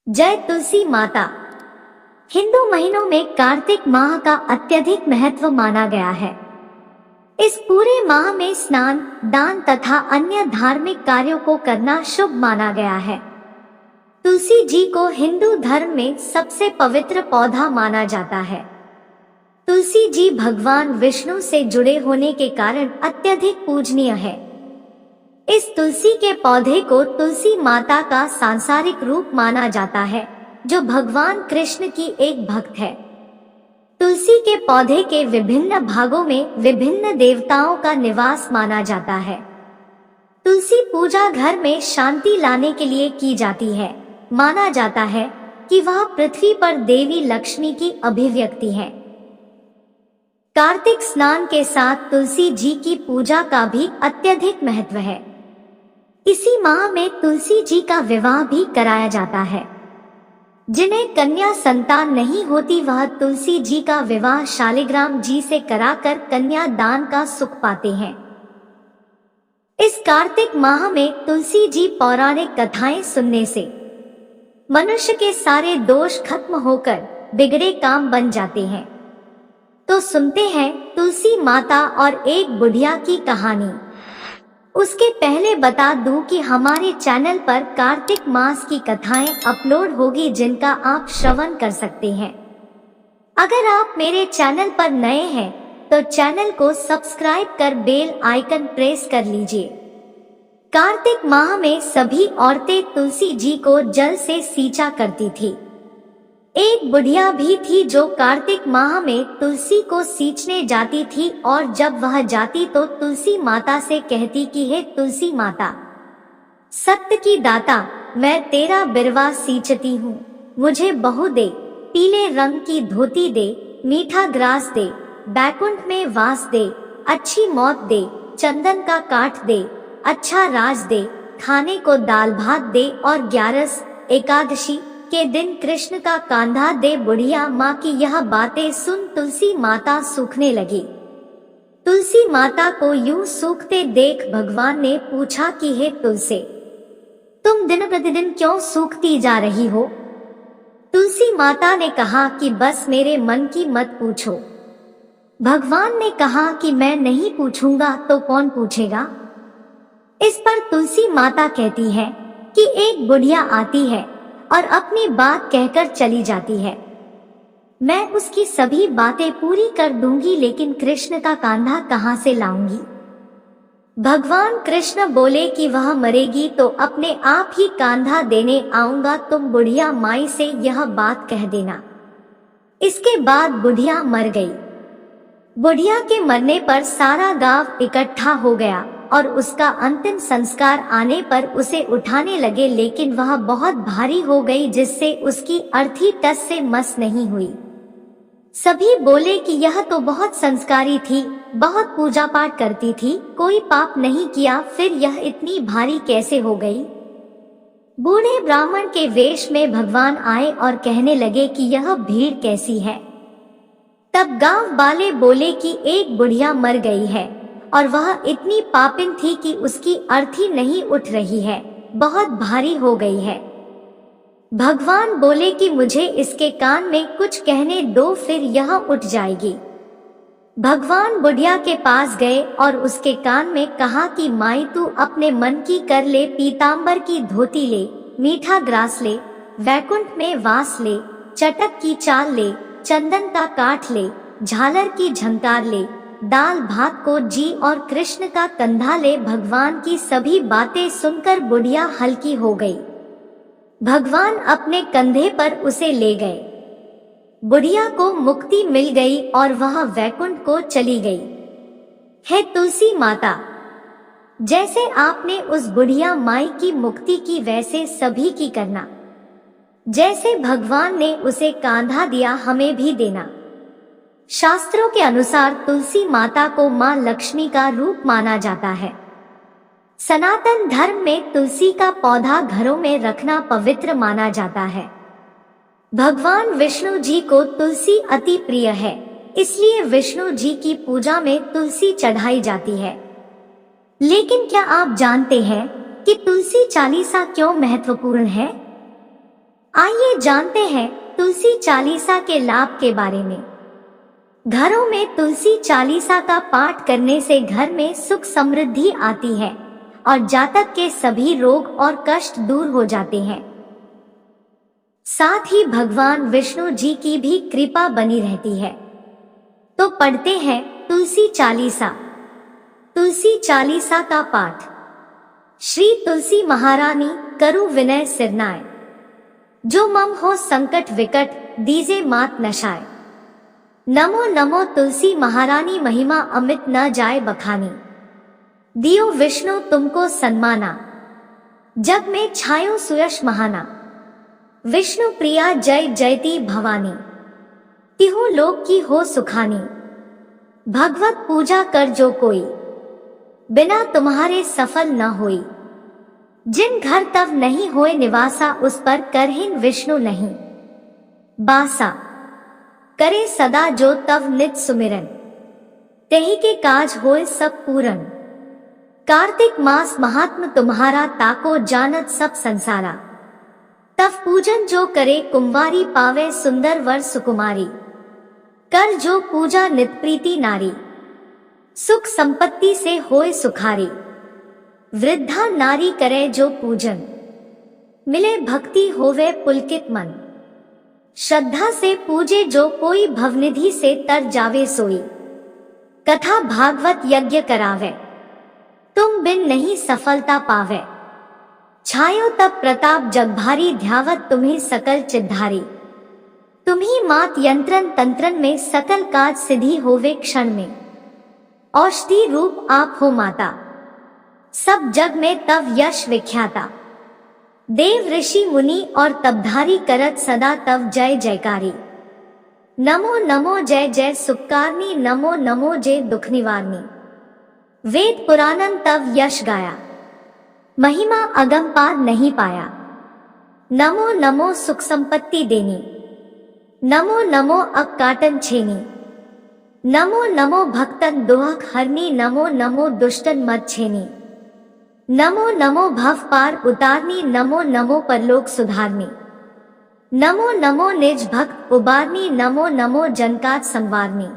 जय तुलसी माता। हिंदू महीनों में कार्तिक माह का अत्यधिक महत्व माना गया है। इस पूरे माह में स्नान, दान तथा अन्य धार्मिक कार्यों को करना शुभ माना गया है। तुलसी जी को हिंदू धर्म में सबसे पवित्र पौधा माना जाता है। तुलसी जी भगवान विष्णु से जुड़े होने के कारण अत्यधिक पूजनीय है। इस तुलसी के पौधे को तुलसी माता का सांसारिक रूप माना जाता है, जो भगवान कृष्ण की एक भक्त है। तुलसी के पौधे के विभिन्न भागों में विभिन्न देवताओं का निवास माना जाता है। तुलसी पूजा घर में शांति लाने के लिए की जाती है। माना जाता है कि वह पृथ्वी पर देवी लक्ष्मी की अभिव्यक्ति है। कार्तिक स्नान के साथ तुलसी जी की पूजा का भी अत्यधिक महत्व है। इसी माह में तुलसी जी का विवाह भी कराया जाता है। जिन्हें कन्या संतान नहीं होती, वह तुलसी जी का विवाह शालिग्राम जी से कराकर कन्या दान का सुख पाते हैं। इस कार्तिक माह में तुलसी जी पौराणिक कथाएं सुनने से मनुष्य के सारे दोष खत्म होकर बिगड़े काम बन जाते हैं। तो सुनते हैं तुलसी माता और एक बुढ़िया की कहानी। उसके पहले बता दूं कि हमारे चैनल पर कार्तिक मास की कथाएं अपलोड होगी, जिनका आप श्रवण कर सकते हैं। अगर आप मेरे चैनल पर नए हैं तो चैनल को सब्सक्राइब कर बेल आइकन प्रेस कर लीजिए। कार्तिक माह में सभी औरतें तुलसी जी को जल से सींचा करती थी। एक बुढ़िया भी थी जो कार्तिक माह में तुलसी को सींचने जाती थी, और जब वह जाती तो तुलसी माता से कहती कि हे तुलसी माता, सत्य की दाता, मैं तेरा बिरवा सींचती हूँ, मुझे बहू दे, पीले रंग की धोती दे, मीठा ग्रास दे, बैकुंठ में वास दे, अच्छी मौत दे, चंदन का काठ दे, अच्छा राज दे, खाने को दाल भात दे, और 11 एकादशी के दिन कृष्ण का कांधा दे। बुढ़िया माँ की यह बातें सुन तुलसी माता सूखने लगी। तुलसी माता को यूं सूखते देख भगवान ने पूछा कि हे तुलसी, तुम दिन प्रतिदिन क्यों सूखती जा रही हो? तुलसी माता ने कहा कि बस मेरे मन की मत पूछो। भगवान ने कहा कि मैं नहीं पूछूंगा तो कौन पूछेगा? इस पर तुलसी माता कहती है कि एक बुढ़िया आती है और अपनी बात कहकर चली जाती है। मैं उसकी सभी बातें पूरी कर दूंगी, लेकिन कृष्ण का कांधा कहां से लाऊंगी? भगवान कृष्ण बोले कि वह मरेगी तो अपने आप ही कांधा देने आऊंगा, तुम बुढ़िया माई से यह बात कह देना। इसके बाद बुढ़िया मर गई। बुढ़िया के मरने पर सारा गांव इकट्ठा हो गया और उसका अंतिम संस्कार आने पर उसे उठाने लगे, लेकिन वह बहुत भारी हो गई, जिससे उसकी अर्थी टस से मस नहीं हुई। सभी बोले कि यह तो बहुत संस्कारी थी, बहुत पूजा पाठ करती थी, कोई पाप नहीं किया, फिर यह इतनी भारी कैसे हो गई? बूढ़े ब्राह्मण के वेश में भगवान आए और कहने लगे कि यह भीड़ कैसी है? तब गांव वाले बोले कि एक बुढ़िया मर गई है और वह इतनी पापिन थी कि उसकी अर्थी नहीं उठ रही है, बहुत भारी हो गई है। भगवान बोले कि मुझे इसके कान में कुछ कहने दो, फिर यह उठ जाएगी। भगवान बुढ़िया के पास गए और उसके कान में कहा कि माई, तू अपने मन की कर ले, पीतांबर की धोती ले, मीठा ग्रास ले, वैकुंठ में वास ले, चटक की चाल ले, चंदन का काठ ले, झालर की झंकार ले, दाल भात को जी और कृष्ण का कंधा ले। भगवान की सभी बातें सुनकर बुढ़िया हल्की हो गई। भगवान अपने कंधे पर उसे ले गए। बुढ़िया को मुक्ति मिल गई और वह वैकुंठ को चली गई। हे तुलसी माता, जैसे आपने उस बुढ़िया माई की मुक्ति की, वैसे सभी की करना। जैसे भगवान ने उसे कांधा दिया, हमें भी देना। शास्त्रों के अनुसार तुलसी माता को मां लक्ष्मी का रूप माना जाता है। सनातन धर्म में तुलसी का पौधा घरों में रखना पवित्र माना जाता है। भगवान विष्णु जी को तुलसी अति प्रिय है, इसलिए विष्णु जी की पूजा में तुलसी चढ़ाई जाती है। लेकिन क्या आप जानते हैं कि तुलसी चालीसा क्यों महत्वपूर्ण है? आइए जानते हैं तुलसी चालीसा के लाभ के बारे में। घरों में तुलसी चालीसा का पाठ करने से घर में सुख समृद्धि आती है और जातक के सभी रोग और कष्ट दूर हो जाते हैं। साथ ही भगवान विष्णु जी की भी कृपा बनी रहती है। तो पढ़ते हैं तुलसी चालीसा। तुलसी चालीसा का पाठ। श्री तुलसी महारानी करु विनय सिरनाय, जो मम हो संकट विकट दीजे मात नशाय। नमो नमो तुलसी महारानी, महिमा अमित न जाए बखानी। दियो विष्णु तुमको सन्माना, जग में छायो सुयश महाना। विष्णु प्रिया जय जयती भवानी, तिहु लोक की हो सुखानी। भगवत पूजा कर जो कोई, बिना तुम्हारे सफल न होई। जिन घर तव नहीं होए निवासा, उस पर करहीन विष्णु नहीं बासा। करे सदा जो तव नित सुमिरन, तेहि के काज होए सब पूरन। कार्तिक मास महात्म तुम्हारा, ताको जानत सब संसारा। तव पूजन जो करे कुंवारी, पावे सुंदर वर सुकुमारी। कर जो पूजा नित प्रीति नारी, सुख संपत्ति से होए सुखारी। वृद्धा नारी करे जो पूजन, मिले भक्ति होवे पुलकित मन। श्रद्धा से पूजे जो कोई, भवनिधि से तर जावे सोई। कथा भागवत यज्ञ करावे, तुम बिन नहीं सफलता पावे। छायो तब प्रताप जग भारी, ध्यावत तुम्हें सकल चिद्धारी। तुम्ही मात यंत्रन तंत्रन में, सकल काज सिद्धि होवे क्षण में। औषधि रूप आप हो माता, सब जग में तव यश विख्याता। देव ऋषि मुनि और तपधारी, करत सदा तव जय जयकारी। नमो नमो जय जय सुखकारनी, नमो नमो जय दुख निवारनी। वेद पुराणन तव यश गाया, महिमा अगम पार नहीं पाया। नमो नमो सुख संपत्ति देनी, नमो नमो अकाटन छेनी। नमो नमो भक्तन दोहक हरनी, नमो नमो दुष्टन मत छेनी। नमो नमो भव पार उतारनी, नमो नमो परलोक सुधारनी। नमो नमो निज भक्त उबारनी, नमो नमो जनकाज संवारनी।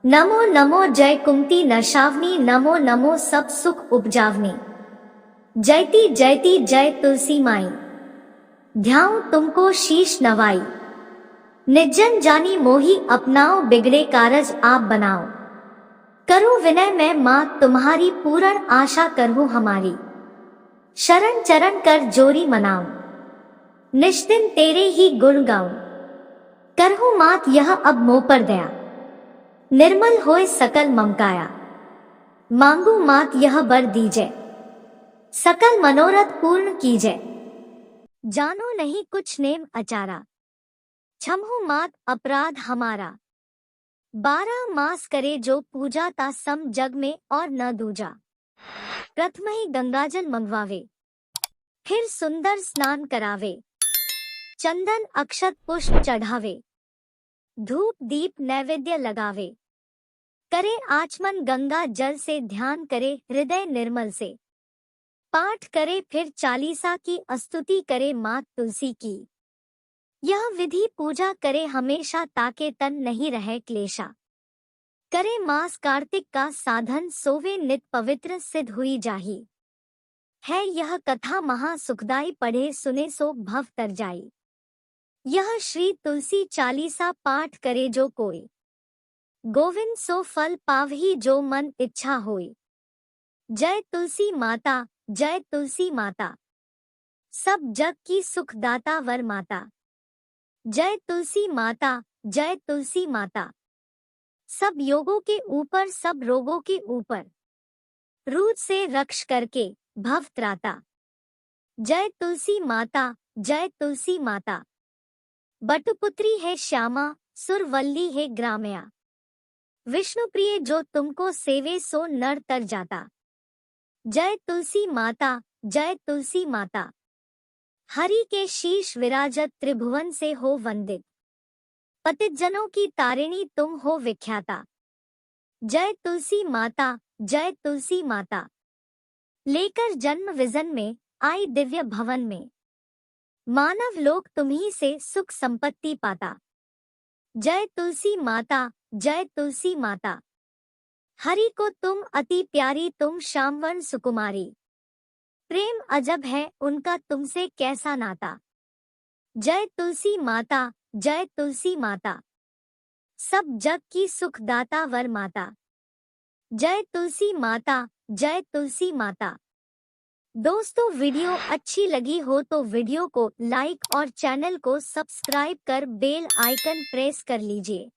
नमो नमो जय कुमति नशावनी, नमो नमो सब सुख उपजावनी। जयती जयती जय तुलसी माई, ध्याऊं तुमको शीश नवाई। निर्जन जानी मोही अपनाओ, बिगड़े कारज आप बनाओ। करो विनय मैं मां तुम्हारी, पूर्ण आशा करहूं हमारी। शरण चरण कर जोरी मनाऊं, निष्दिन तेरे ही गुण गाऊं। करहूं मात यह अब मोह पर दया, निर्मल होए सकल ममकाया। मांगू मात यह बर दीजै, सकल मनोरथ पूर्ण कीजै। जानो नहीं कुछ नेम अचारा, क्षमहु मात अपराध हमारा। 12 मास करे जो पूजा, ता सम जग में और न दूजा। प्रथम ही गंगाजल मंगवावे, फिर सुंदर स्नान करावे। चंदन अक्षत पुष्प चढ़ावे, धूप दीप नैवेद्य लगावे। करे आचमन गंगा जल से, ध्यान करे हृदय निर्मल से। पाठ करे फिर चालीसा की, स्तुति करे मात तुलसी की। यह विधि पूजा करे हमेशा, ताके तन नहीं रहे क्लेशा। करे मास कार्तिक का साधन, सोवे नित पवित्र सिद्ध हुई जाही। है यह कथा महा सुखदाई, पढ़े सुने सो भव तर जाई। यह श्री तुलसी चालीसा पाठ करे जो कोई, गोविंद सो फल पावही जो मन इच्छा होई। जय तुलसी माता, जय तुलसी माता, सब जग की सुखदाता वर माता। जय तुलसी माता, जय तुलसी माता, सब योगों के ऊपर सब रोगों के ऊपर। रूद से रक्ष करके भव त्राता। जय तुलसी माता, जय तुलसी माता, बटुपुत्री है श्यामा, सुरवल्ली है ग्राम्या। विष्णु प्रिय जो तुमको सेवे, सो नर तर जाता। जय तुलसी माता, जय तुलसी माता, हरि के शीश विराजत, त्रिभुवन से हो वंदित। पतित जनों की तारिणी तुम हो विख्याता। जय तुलसी माता, जय तुलसी माता, लेकर जन्म विजन में आई दिव्य भवन में। मानव लोक तुम्ही से सुख संपत्ति पाता। जय तुलसी माता, जय तुलसी माता। हरि को तुम अति प्यारी, तुम श्यामवर्ण सुकुमारी। प्रेम अजब है उनका तुमसे कैसा नाता। जय तुलसी माता, जय तुलसी माता। सब जग की सुखदाता वर माता। जय तुलसी माता, जय तुलसी माता। दोस्तों, वीडियो अच्छी लगी हो तो वीडियो को लाइक और चैनल को सब्सक्राइब कर बेल आइकन प्रेस कर लीजिए।